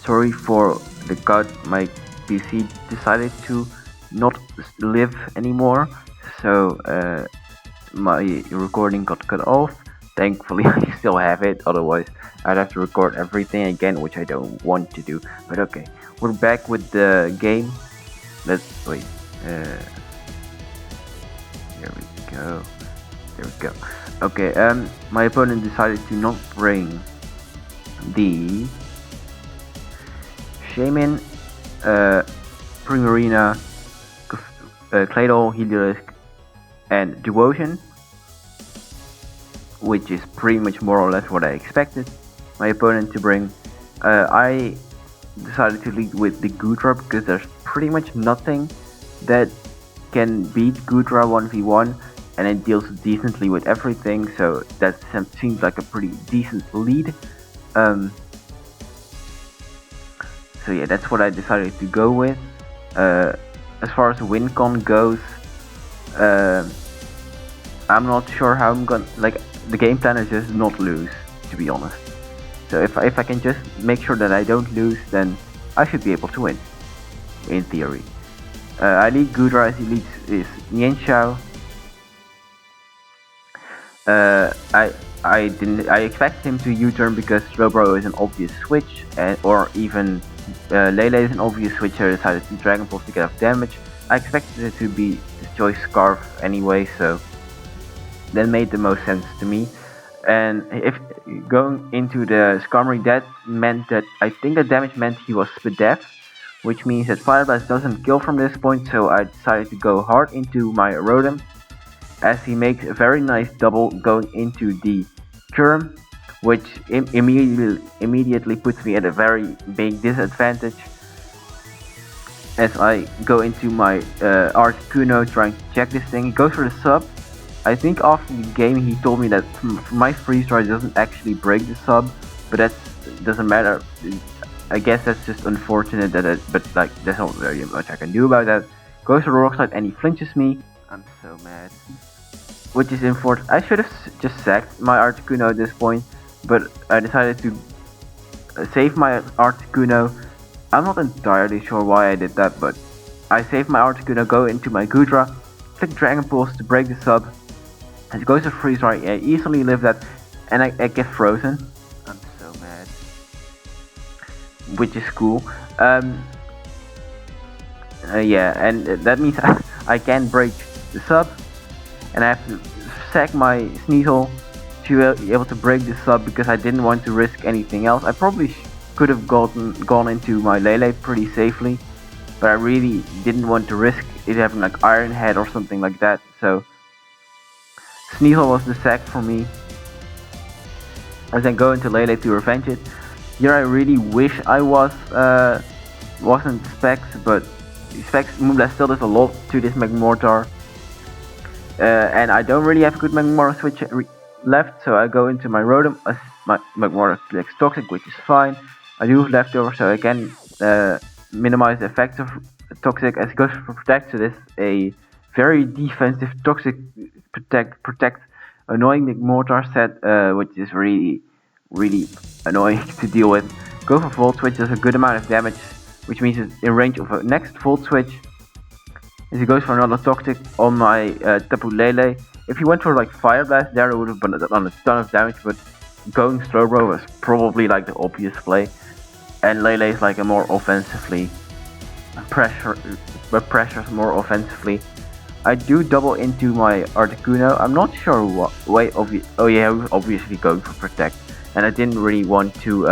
sorry for the cut. My PC decided to not live anymore, so my recording got cut off. Thankfully, I still have it. Otherwise, I'd have to record everything again, which I don't want to do. But okay, we're back with the game. Let's wait. Here we go. There we go. Okay. My opponent decided to not bring the Shaman, Primarina, Claydol, Heliolisk, and Devotion, which is pretty much more or less what I expected my opponent to bring. I decided to lead with the Gudra because there's pretty much nothing that can beat Gudra 1v1, and it deals decently with everything, so that seems like a pretty decent lead. So yeah, that's what I decided to go with. As far as win con goes, I'm not sure how I'm gonna, like, the game plan is just not lose, to be honest. So if I can just make sure that I don't lose, then I should be able to win, in theory. I lead Gudra as he leads is Nianxiao. I expected him to U-turn because Slowbro is an obvious switch, or even Lele is an obvious switch, so I decided to Dragon Pulse to get off damage. I expected it to be his choice Scarf anyway, so that made the most sense to me. And if going into the Skarmory, that meant that I think the damage meant he was Spadef, which means that Fire Blast doesn't kill from this point, so I decided to go hard into my Rotom, as he makes a very nice double going into the Germ, which immediately puts me at a very big disadvantage, as I go into my Articuno trying to check this thing. He goes for the sub. I think after the game he told me that my freeze dry doesn't actually break the sub, but that doesn't matter. I guess that's just unfortunate but like there's not very much I can do about that. Goes for the Rock Slide and he flinches me. I'm so mad. Which is unfortunate. I should have just sacked my Articuno at this point, but I decided to save my Articuno. I'm not entirely sure why I did that, but I saved my Articuno, go into my Gudra, click Dragon Pulse to break the sub. As it goes to freeze dry, I easily live that, and I get frozen. I'm so mad. Which is cool. Yeah, and that means I can't break the sub, and I have to sack my Sneasel to be able to break the sub because I didn't want to risk anything else. I probably could have gone into my Lele pretty safely, but I really didn't want to risk it having like Iron Head or something like that, so Sneasel was the sack for me. I then go into Lele to revenge it. Here I really wish I wasn't Specs, but Specs Moonblast still does a lot to this Magmortar. And I don't really have a good Magmortar switch left, so I go into my Rotom. My Magmortar clicks Toxic, which is fine. I do have leftover, so I can minimize the effect of Toxic as it goes for Protect. So this is a very defensive Toxic protect annoying Magmortar set, which is really annoying to deal with. Go for Volt Switch, does a good amount of damage, which means it's in range of a next Volt Switch. As he goes for another Toxic on my Tapu Lele. If he went for like Fire Blast there, it would have done a ton of damage, but going Slowbro was probably like the obvious play. And Lele is like a more offensively pressures more offensively. I do double into my Articuno. I'm not sure what way. Oh yeah, I was obviously going for Protect, and I didn't really want to.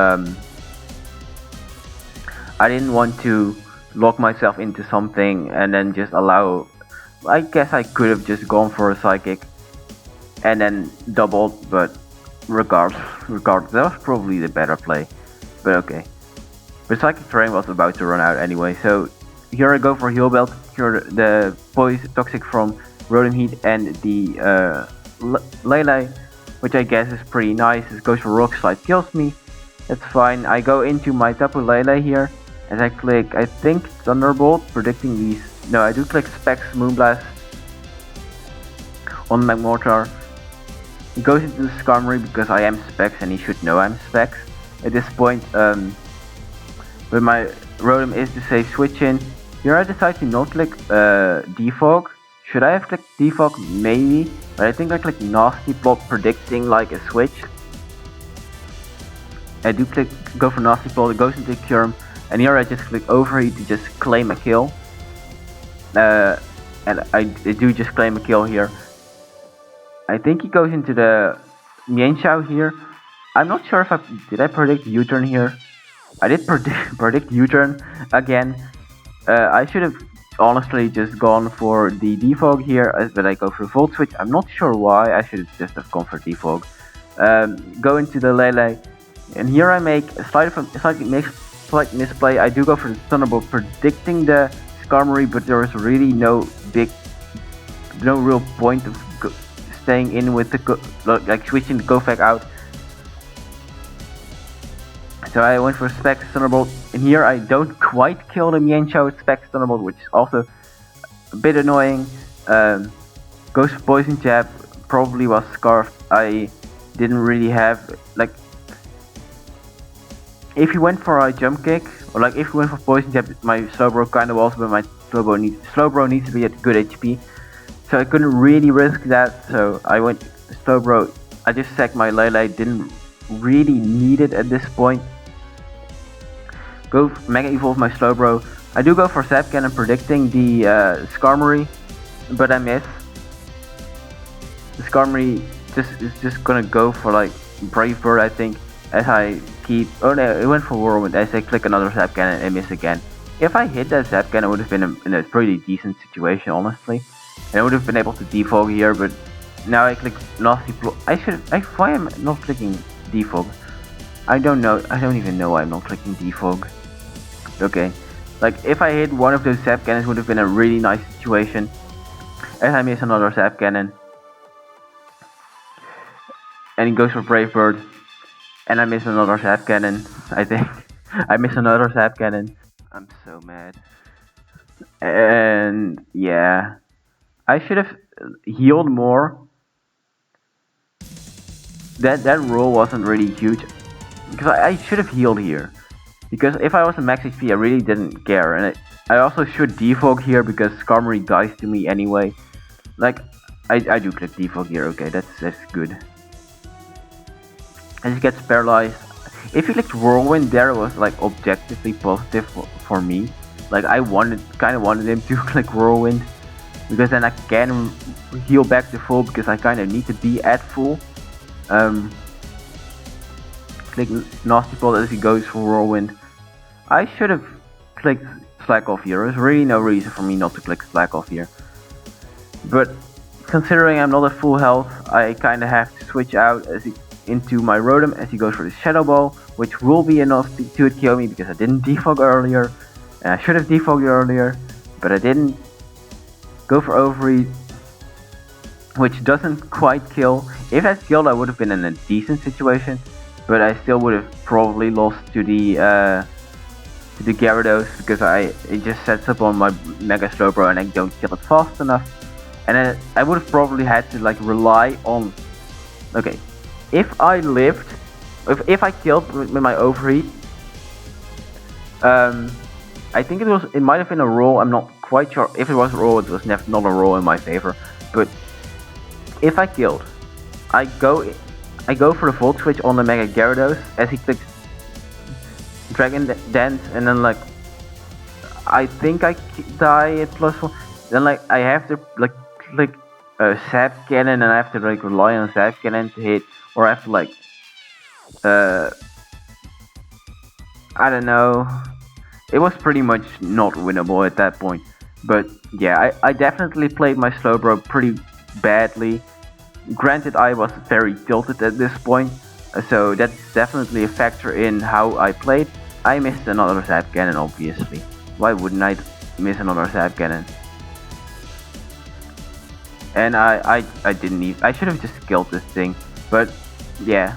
I didn't want to lock myself into something and then just allow. I guess I could have just gone for a Psychic and then doubled, but regardless, that was probably the better play. But okay. But Psychic Terrain was about to run out anyway, so here I go for Heal Belt, cure the Poison Toxic from Rotom Heat and the Lele, which I guess is pretty nice. It goes for Rock Slide, kills me. That's fine. I go into my Tapu Lele here, and I click, I think, Thunderbolt, predicting these. No, I do click Specs Moonblast on Magmortar. He goes into the Skarmory because I am Specs and he should know I'm Specs. At this point, but my rotom is to say switch in. Here I decide to not click defog. Should I have clicked defog? Maybe, but I think I click nasty plot predicting like a switch. I do go for nasty plot, it goes into Curm, and here I just click overheat to just claim a kill. And I do just claim a kill here. I think he goes into the Mienshao here. I'm not sure if did I predict U-turn here. I did predict U-turn again. I should have honestly just gone for the defog here, but I go for Volt Switch. I'm not sure why. I should just have gone for defog. Go into the Lele, and here I make a slight misplay. I do go for the Thunderbolt, predicting the Skarmory, but there is really no real point of staying in with the switching the Gofag out. So I went for Specs Thunderbolt, and here I don't quite kill the Mienshao with Specs Thunderbolt, which is also a bit annoying. Goes for Poison Jab, probably was Scarfed. I didn't really have, like, if he went for a jump kick, or like if he went for Poison Jab, my Slowbro kind of was, but my Slowbro needs to be at good HP. So I couldn't really risk that, so I went Slowbro. I just sacked my Lele, didn't really need it at this point. Go Mega Evolve my Slowbro. I do go for Zap Cannon predicting the Skarmory, but I miss. The Skarmory is just gonna go for like Brave Bird, I think, as I keep. Oh no, it went for Whirlwind. As I click another Zap Cannon and miss again. If I hit that Zap Cannon, I would have been in a pretty decent situation, honestly. And I would have been able to defog here, but now I click Nasty Plot. Why am I not clicking defog? I don't know. I don't even know why I'm not clicking defog. Okay, like if I hit one of those Zap Cannons, would have been a really nice situation. As I miss another Zap Cannon, and he goes for Brave Bird, and I miss another Zap Cannon. I think I miss another Zap Cannon. I'm so mad. And yeah, I should have healed more. That roll wasn't really huge, because I should have healed here. Because if I was in max HP, I really didn't care, and I also should defog here because Skarmory dies to me anyway. Like, I do click defog here. Okay, that's good. And he gets paralyzed. If he clicked Whirlwind, there it was like objectively positive for me. Like I kind of wanted him to click Whirlwind, because then I can heal back to full, because I kind of need to be at full. Click Nasty Plot as he goes for Whirlwind. I should have clicked Slack Off here. There's really no reason for me not to click Slack Off here. But considering I'm not at full health, I kind of have to switch out into my Rotom as he goes for the Shadow Ball, which will be enough to kill me because I didn't defog earlier. And I should have defogged earlier, but I didn't. Go for Overeat, which doesn't quite kill. If I killed, I would have been in a decent situation, but I still would have probably lost to the Gyarados, because it just sets up on my Mega Slowbro and I don't kill it fast enough. And I would have probably had to like rely on. Okay, if I lived, if I killed with my Overheat, I think it might have been a roll. I'm not quite sure. If it was a roll, it was not a roll in my favor. But if I killed, I go for the Volt Switch on the Mega Gyarados as he clicks Dragon Dance, and then like I think I die at +1. Then like I have to like click Zap Cannon, and I have to like rely on Zap Cannon to hit, or I have to like I don't know. It was pretty much not winnable at that point. But yeah, I definitely played my Slowbro pretty badly. Granted, I was very tilted at this point, so that's definitely a factor in how I played. I missed another Zap Cannon, obviously. Why wouldn't I miss another Zap Cannon? And I didn't need. I should have just killed this thing, but yeah.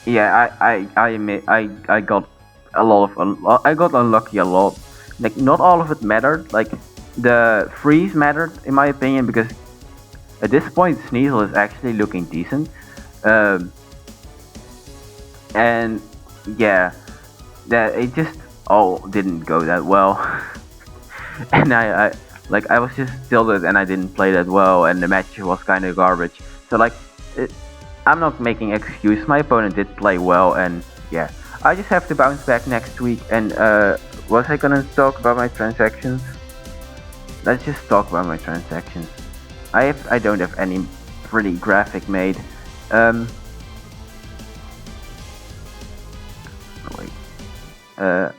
Yeah, I got I got unlucky a lot. Like not all of it mattered. Like the freeze mattered in my opinion, because at this point Sneasel is actually looking decent. And yeah, that it just all didn't go that well. And I was just tilted and I didn't play that well, and the match was kind of garbage. So like, it, I'm not making excuse. My opponent did play well, and yeah, I just have to bounce back next week. And was I gonna talk about my transactions? Let's just talk about my transactions. I don't have any pretty graphic made. Um, wait. Uh,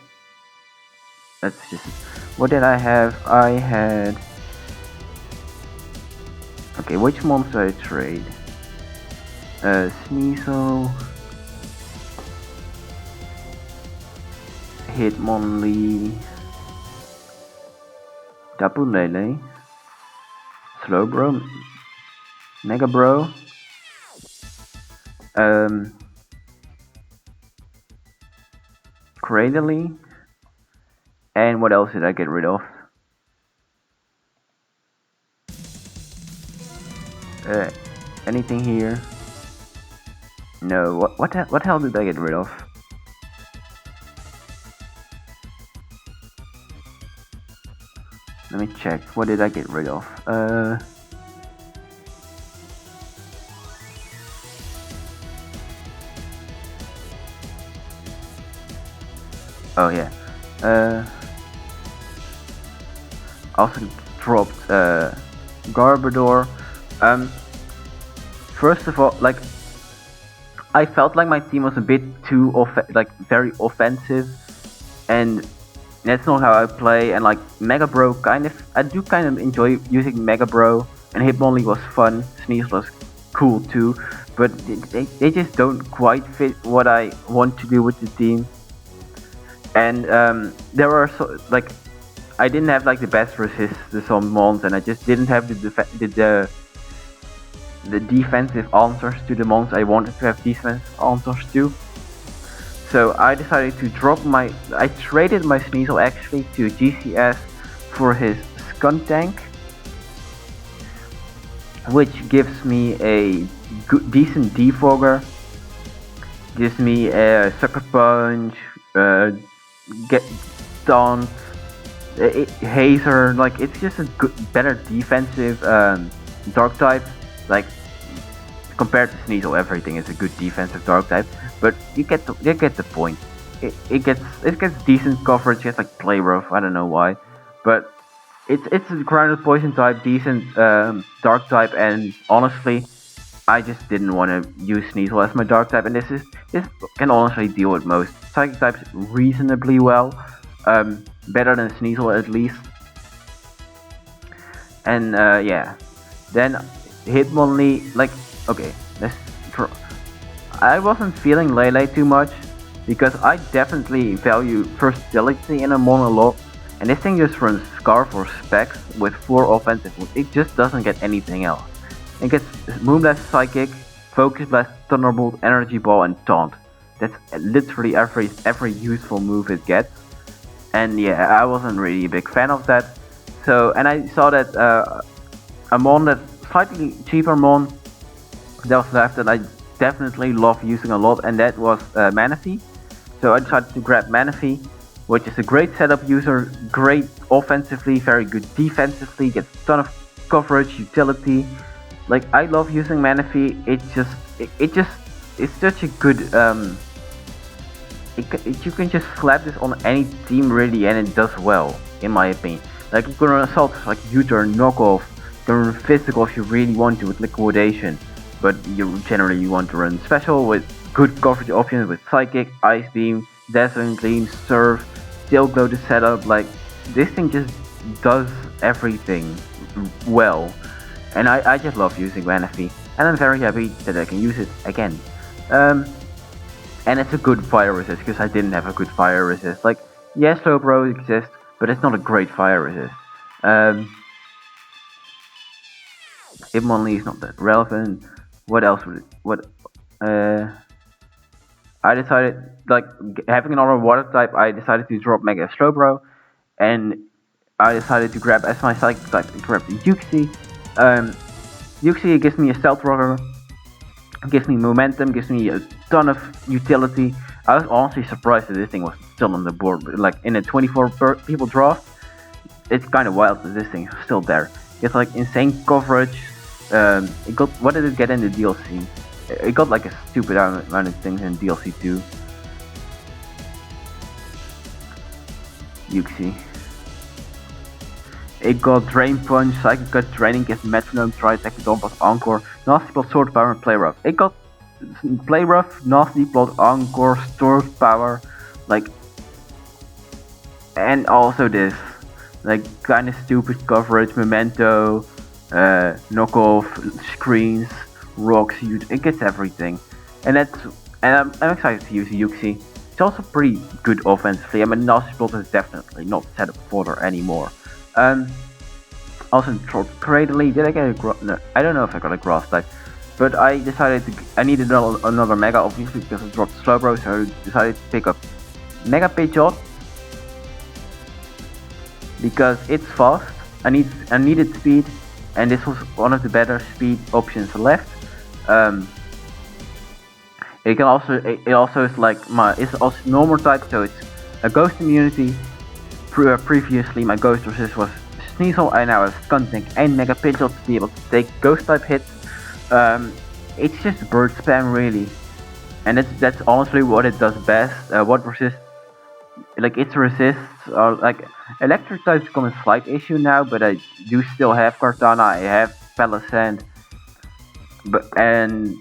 let's just. What did I have? I had. Okay, which monster did I trade? Sneasel, Hitmonlee, Tapu Lele, Slowbro, Mega Bro, Cradily, and what else did I get rid of? Anything here? No. What hell did I get rid of? Let me check. What did I get rid of? Oh yeah. Also dropped Garbodor. First of all, like, I felt like my team was a bit too very offensive, and that's not how I play. And like Mega Bro, I do kind of enjoy using Mega Bro, and Hitmonlee was fun. Sneasel was cool too, but they just don't quite fit what I want to do with the team. And there were like, I didn't have like the best resist to some mons, and I just didn't have the defensive answers to the mons I wanted to have defensive answers to. So I decided to I traded my Sneasel actually to GCS for his Skuntank, which gives me a decent defogger, gives me a Sucker Punch, get Taunt, Hazer. Like, it's just a better defensive Dark type. Like, compared to Sneasel, everything is a good defensive Dark type. But you get the point. It gets decent coverage. It gets like Play Rough. I don't know why, but it's a grounded Poison type, decent Dark type, and honestly, I just didn't want to use Sneasel as my Dark type, and this can honestly deal with most Psychic types reasonably well, better than Sneasel at least. And yeah, then Hitmonlee, like, okay, I wasn't feeling Lele too much, because I definitely value versatility in a mon a lot, and this thing just runs Scarf or Specs with 4 offensive moves. It just doesn't get anything else. It gets Moonblast, Psychic, Focus Blast, Thunderbolt, Energy Ball, and Taunt. That's literally every useful move it gets. And yeah, I wasn't really a big fan of that. So, and I saw that a mon that slightly cheaper mon that was left that I definitely love using a lot, and that was Manaphy. So I decided to grab Manaphy, which is a great setup user, great offensively, very good defensively, gets a ton of coverage, utility. Like, I love using Manaphy. It's such a good you can just slap this on any team really, and it does well, in my opinion. Like, you can run Assault, like U-turn, Knockoff, you can run Physical if you really want to with Liquidation, but you want to run Special with good coverage options with Psychic, Ice Beam, Dazzling Gleam, Surf, Tail Glow to setup. Like, this thing just does everything well, and I just love using Manaphy, and I'm very happy that I can use it again. And it's a good fire resist, because I didn't have a good fire resist. Like, yes, Slowbro exists, but it's not a great fire resist. Hitmonlee is not that relevant. What else would it, I decided, like, having another water type, I decided to drop Mega Slowbro, and I decided to grab as my Psychic type, grab Uxie. Uxie gives me a Stealth Rocker, gives me momentum, gives me a ton of utility, I was honestly surprised that this thing was still on the board. But like in a 24 people draft, it's kind of wild that this thing is still there. It's like insane coverage. It got, what did it get in the DLC? It got like a stupid amount of things in DLC too. Yuxi. It got Drain Punch, Psychic Cut, Draining Kiss, Metronome, Tri-Attack, Dompas, Encore, Nasty Plot, Sword Power, and Play Rough. It got Play Rough, Nasty Plot, Encore, Sword Power, like, and also this, like, kind of stupid coverage, Memento, knockoff, screens, rocks, it gets everything. And I'm excited to use Yuxi. It's also pretty good offensively. I mean, Nasty Plot is definitely not set up for her anymore. Also Cradley, did I get a grass? No, I don't know if I got a grass type, but I decided I needed another Mega, obviously, because I dropped Slowbro, so I decided to pick up Mega Pidgeot because it's fast. I needed speed, and this was one of the better speed options left. It also is like it's also normal type, so it's a Ghost immunity. Previously, my Ghost resist was Sneasel, and now I have Skuntank and Mega Pidgeot to be able to take Ghost type hits. It's just bird spam really, and that's honestly what it does best. What resists, like its resists are like electric types become a slight issue now, but I do still have Kartana, I have Palisand, and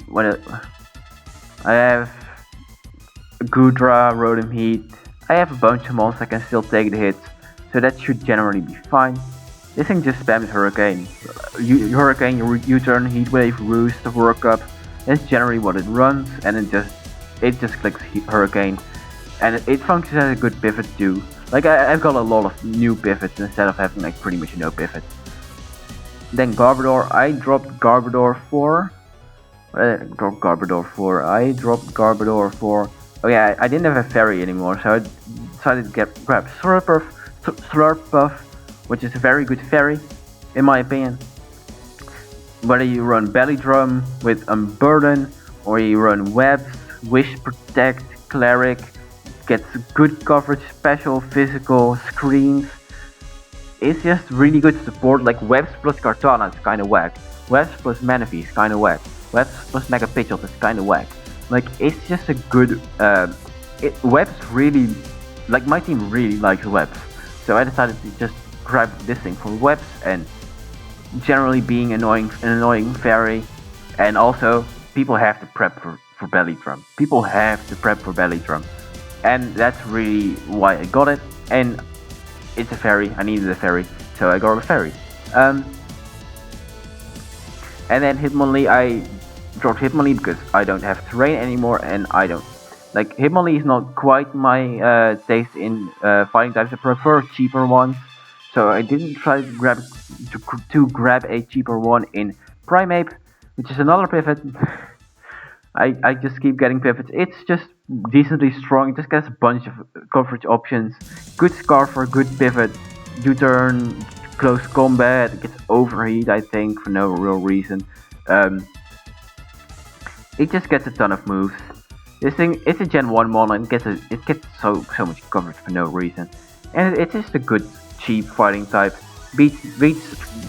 I have Goodra, Rotom Heat. I have a bunch of monsters that can still take the hits, so that should generally be fine. This thing just spams Hurricane. Hurricane, U-turn, Heat Wave, Roost, Workup. That's generally what it runs, and it just clicks Hurricane, and it functions as a good pivot too. Like I've got a lot of new pivots instead of having like pretty much no pivots. Then Garbodor, I dropped Garbodor for. I dropped Garbodor for. Oh yeah, I didn't have a fairy anymore, so I decided to grab Slurpuff, which is a very good fairy, in my opinion. Whether you run Belly Drum with Unburden, or you run Webs, Wish Protect, Cleric, gets good coverage, special, physical, screens. It's just really good support. Like Webs plus Kartana is kinda whack. Webs plus Manaphy is kinda whack. Webs plus Mega Pidgeot is kinda whack. Like it's just a good Webs really, like my team really likes Webs, so I decided to just grab this thing for Webs, and generally being an annoying fairy, and also people have to prep for Belly Drum. People have to prep for Belly Drum, and that's really why I got it. And it's a fairy. I needed a fairy, so I got a fairy. And then Hitmonlee, I dropped Hitmonlee because I don't have terrain anymore, and I don't like Hitmonlee is not quite my taste in fighting types. I prefer cheaper ones, so I didn't try to grab a cheaper one in Primeape, which is another pivot. I just keep getting pivots. It's just decently strong. It just gets a bunch of coverage options. Good Scarfer, good pivot, U-turn, close combat. It gets overheat, I think, for no real reason. It just gets a ton of moves. This thing, it's a Gen 1 mono, and it gets so much coverage for no reason. And it's just a good, cheap fighting type. Beats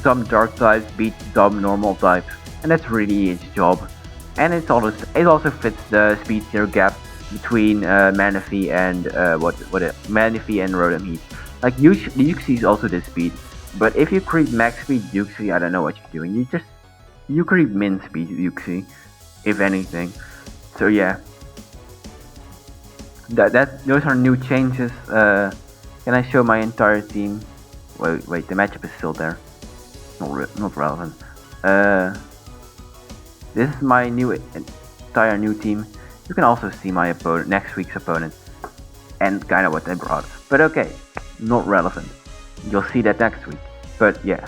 dumb dark types, beats dumb normal types, and that's really its job. And it also fits the speed tier gap between Manaphy and Manaphy and Rotom Heat. Like Yuxi is also this speed, but if you creep max speed Yuxi, I don't know what you're doing. You creep min speed Yuxi, if anything. So yeah, those are new changes. Can I show my entire team? Wait, the matchup is still there. Not relevant. This is my entire new team. You can also see my opponent, next week's opponent, and kind of what they brought. But okay, not relevant. You'll see that next week. But yeah,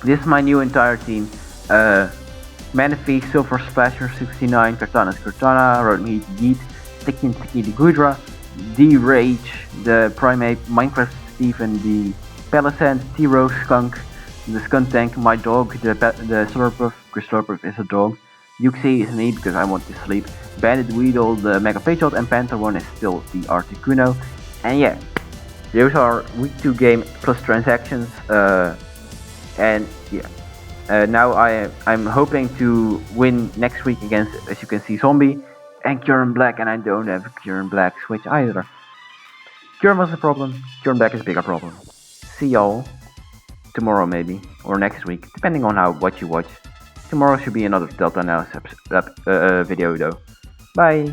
this is my new entire team. Manaphy, Silver Splasher 69, Kartana's Kartana, Rotom Heat, Yeet, Sticky the Goodra, D-Rage, the Primeape, Minecraft Steven, the Palisand, T-Rose Skunk, the Skuntank, my dog, the Slurpuff, because Slurpuff is a dog, Yuxi is me because I want to sleep. Bandit Weedle, the Mega Facial, and Panther 1 is still the Articuno. And yeah, those are week 2 game plus transactions. And yeah, now I'm hoping to win next week against, as you can see, Zombie and Current Black, and I don't have a Current Black Switch either. Current was a problem, Current Black is a bigger problem. See y'all tomorrow maybe, or next week, depending on what you watch. Tomorrow should be another Delta analysis video though. Bye!